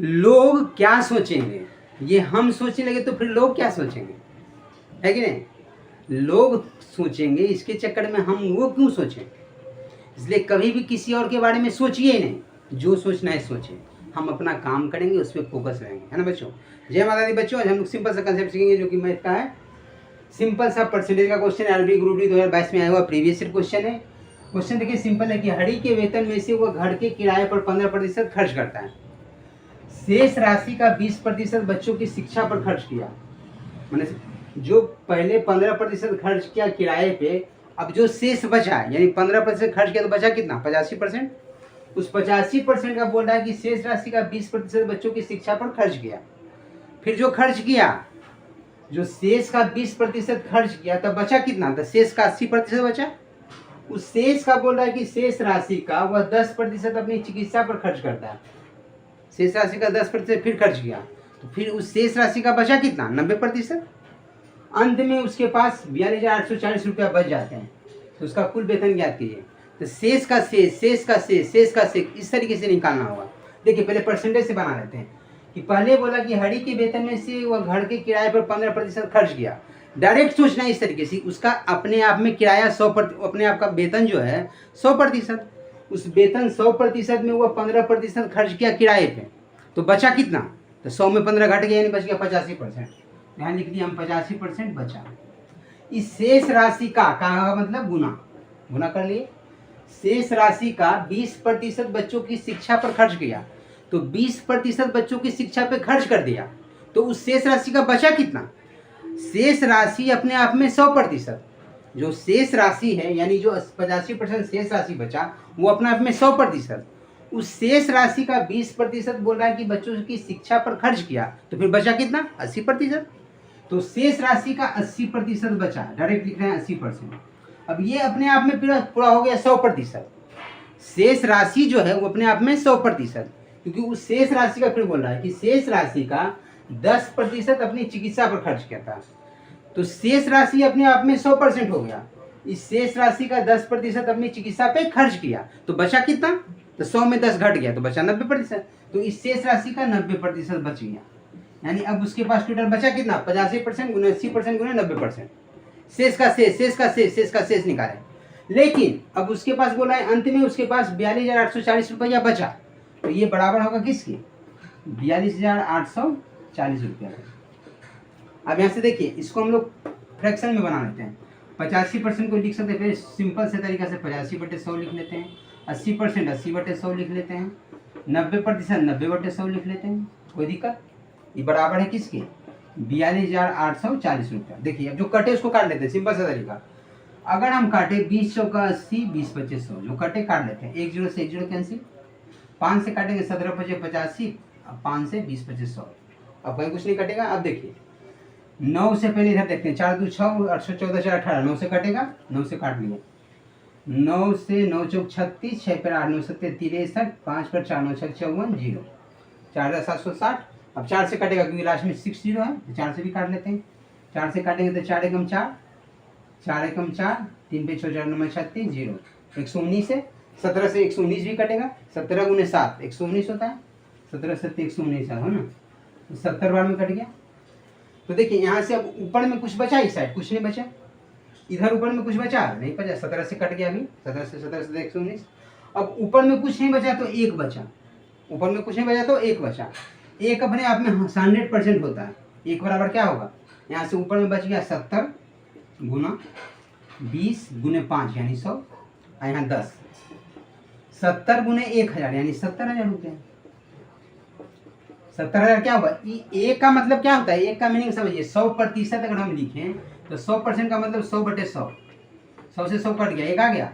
लोग क्या सोचेंगे, ये हम सोचने लगे तो फिर लोग क्या सोचेंगे, है कि नहीं। लोग सोचेंगे, इसके चक्कर में हम वो क्यों सोचें। इसलिए कभी भी किसी और के बारे में सोचिए नहीं, जो सोचना है सोचें। हम अपना काम करेंगे, उस पर फोकस रहेंगे, है ना बच्चों। जय माता दी बच्चों। आज हम लोग सिंपल सा कंसेप्ट सीखेंगे जो कि मैथ का है। सिंपल सा परसेंटेज का क्वेश्चन है, आरबी ग्रुप डी 2022 में आया हुआ प्रीवियस ईयर क्वेश्चन है। क्वेश्चन देखिए सिंपल है कि हरि के वेतन में से वह घर के किराए पर 15% खर्च करता है। शेष राशि का 20% बच्चों की शिक्षा पर खर्च किया। मैंने जो पहले 15% खर्च किया किराए पे, अब जो शेष बचा यानी 15% खर्च किया तो बचा कितना, 85%। उस 85% का बोल रहा है कि शेष राशि का 20% बच्चों की शिक्षा पर खर्च किया। फिर जो खर्च किया, जो शेष का 20% खर्च किया तब बचा कितना, तो शेष का 80% बचा। उस शेष का बोल रहा है कि शेष राशि का वह 10% अपनी चिकित्सा पर खर्च करता है। शेष राशि का 10% फिर खर्च किया, तो फिर उस शेष राशि का बचा कितना, 90%। अंत में उसके पास 42,840 रुपया बच जाते हैं। तो उसका कुल वेतन ज्ञात कीजिए। तो शेष का शेष, शेष का शेष, शेष का शेष, इस तरीके से निकालना होगा। देखिए पहले परसेंटेज से बना लेते हैं कि पहले बोला कि हरि के वेतन में से वह घर के किराए पर 15% खर्च किया। डायरेक्ट सोचना है इस तरीके से, उसका अपने आप में किराया 100%, अपने आप का वेतन जो है 100%, उस वेतन 100% में वह 15% खर्च किया किराए पे, तो बचा कितना, तो 100 में 15 घट गया यानी बच गया 85%। यहाँ लिख दिया हम 85% बचा। इस शेष राशि का मतलब गुना कर लिए। शेष राशि का 20% बच्चों की शिक्षा पर खर्च किया, तो 20% बच्चों की शिक्षा पे खर्च कर दिया, तो उस शेष राशि का बचा कितना। शेष राशि अपने आप में 100%, जो शेष राशि है यानी जो 85% शेष राशि बचा वो अपने आप में 100%। उस शेष राशि का 20% बोल रहा है कि बच्चों की शिक्षा पर खर्च किया, तो फिर बचा कितना, 80%। तो शेष राशि का 80% बचा, डायरेक्ट लिख रहे हैं 80%। अब ये अपने आप में पूरा हो गया 100%। शेष राशि जो है वो अपने आप में 100%, क्योंकि उस शेष राशि का फिर बोल रहा है कि शेष राशि का 10% अपनी चिकित्सा पर खर्च किया था। तो शेष राशि अपने आप में 100% हो गया। इस शेष राशि का 10% अपनी चिकित्सा पे खर्च किया, तो बचा कितना, तो 100 में 10 घट गया तो बचा 90%। तो इस शेष राशि का 90% बच गया, यानी अब उसके पास टोटल बचा कितना, 85% गुने 80% गुने 90%। शेष का शेष, शेष का शेष, शेष का शेष निकाले। लेकिन अब उसके पास बोला है अंत में उसके पास 42,840 रुपया बचा, तो ये बराबर होगा किसकी, 42,840 रुपया। अब यहाँ से देखिए इसको हम लोग फ्रैक्शन में बना लेते हैं। 85% को लिख सकते हैं, फिर सिंपल से तरीका से 85/100 लिख लेते हैं। 80% 80/100 लिख लेते हैं। 90% 90/100 लिख लेते हैं। कोई दिक्कत, ये बराबर है किसके, 42,840 रुपया। देखिए अब जो कटे उसको काट लेते हैं, सिंपल सा तरीका। अगर हम काटे 20 चौका 80, 20/25 100, जो कटे काट लेते हैं। 1 0 से 1 0 कैंसिल, 5 से काटेंगे 17/5 85, 5 से 20/25 100। अब कहीं कुछ नहीं कटेगा। अब देखिए 9 से पहले इधर देखते हैं, 4 2 6, 814 4 18, 9 से कटेगा, 9 से काट लिया। 9 से 9 चौक 36, 6 पर 8 9 7 63, 5 पर 4 9 6 54 0, 4 760। अब 4 से कटेगा क्योंकि लास्ट में 6 0 है, तो 4 से भी काट लेते हैं। 4 से काटेंगे तो 4 एकम 4, 4 एकम 4, 3 पे 6 4 9 36 0, 119 है। 17 से 119 भी कटेगा, 17 गुने 7 119 होता है, 17 7 119 है ना, तो 70 बार में कट गया। तो देखिए यहाँ से अब ऊपर में कुछ बचा, इस साइड कुछ नहीं बचा, इधर ऊपर में कुछ बचा नहीं बचा, 17 से कट गया अभी, 17 से 119। अब ऊपर में कुछ नहीं बचा तो 1 बचा, ऊपर में कुछ नहीं बचा तो 1 बचा। 1 अपने आप में 100% होता है। 1 बराबर क्या होगा, यहाँ से ऊपर में बच गया 70 गुना 20 गुने 5 यानी 100, और यहाँ 10, 70 गुने 1000 यानी 70,000 रुपये। 70,000 क्या होगा, एक का मतलब क्या होता है, एक का मीनिंग समझिए। 100% अगर हम लिखें तो 100% का मतलब 100/100, 100 से 100 कट गया, 1 आ गया।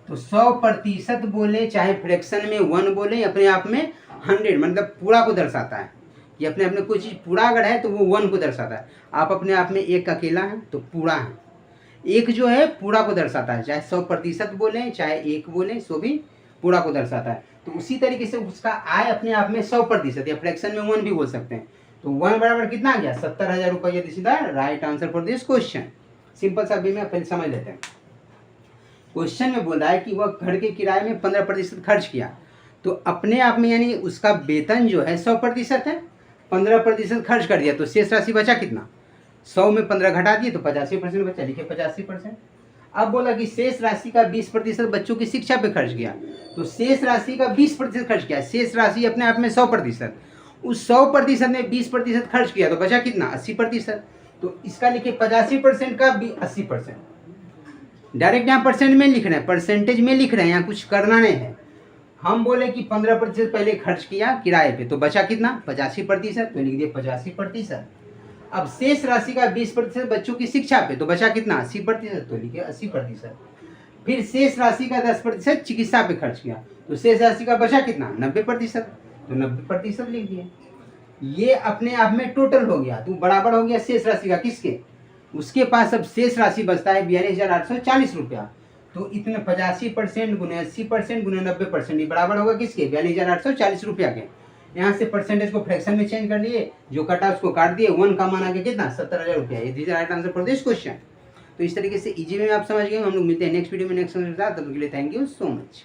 तो 100% बोले चाहे फ्रैक्शन में 1 बोले, अपने आप में 100 मतलब पूरा को दर्शाता है। कि अपने आप में कोई चीज़ पूरा अगर है तो वो 1 को दर्शाता है। आप अपने आप में 1 अकेला है तो पूरा है। 1 जो है पूरा को दर्शाता है, चाहे 100% बोले चाहे 1 बोले, सो भी पूरा को दर्शाता है। तो उसी तरीके से उसका आय अपने आप में 100% या फ्रैक्शन में 1 भी बोल सकते हैं। तो 1 बराबर कितना आ गया, 70,000 रुपये। This is the right answer for this question. Simple सा वे में पहले समझ लेते हैं। क्वेश्चन में बोल रहा है कि वह घर के किराए में 15% खर्च किया, तो अपने आप में यानी उसका वेतन जो है 100% है, 15% खर्च कर दिया तो शेष राशि बचा कितना, 100 में 15 घटा दिए तो 85% बचा, लिखे 85%। अब बोला कि शेष राशि का 20% बच्चों की शिक्षा पे खर्च किया, तो शेष राशि का 20% खर्च किया, शेष राशि अपने आप में 100%, उस 100% में 20% खर्च किया तो बचा कितना, 80%। तो इसका लिखे 85% का 80%। डायरेक्ट यहाँ परसेंट में लिख रहे हैं, परसेंटेज में लिख रहे हैं, यहाँ कुछ करना नहीं है। हम बोले कि 15% पहले खर्च किया किराए पे तो बचा कितना, 85%, तो लिख दिए 85%। अब शेष राशि का 20% बच्चों की शिक्षा पे तो बचा कितना, 80%, तो लिखे 80%। फिर शेष राशि का 10% चिकित्सा पे खर्च किया तो शेष राशि का बचा कितना, 90%, तो 90% लिख दिए। ये अपने आप में टोटल हो गया, तो बराबर हो गया शेष राशि का किसके, उसके पास अब शेष राशि बचता है 42,840 रुपया। तो इतने 85% गुने 80% गुने 90% ये बराबर होगा किसके, 42,840 रुपया के। यहाँ से परसेंटेज को फ्रैक्शन में चेंज कर लिए, जो कटा उसको काट दिए, 1 का मान आ गया कितना, 70,000 रुपया। ये this right answer for this question. तो इस तरीके से इजी में आप समझ गए। हम लोग मिलते हैं नेक्स्ट वीडियो में नेक्स्ट के साथ, तब तक के लिए थैंक यू सो मच।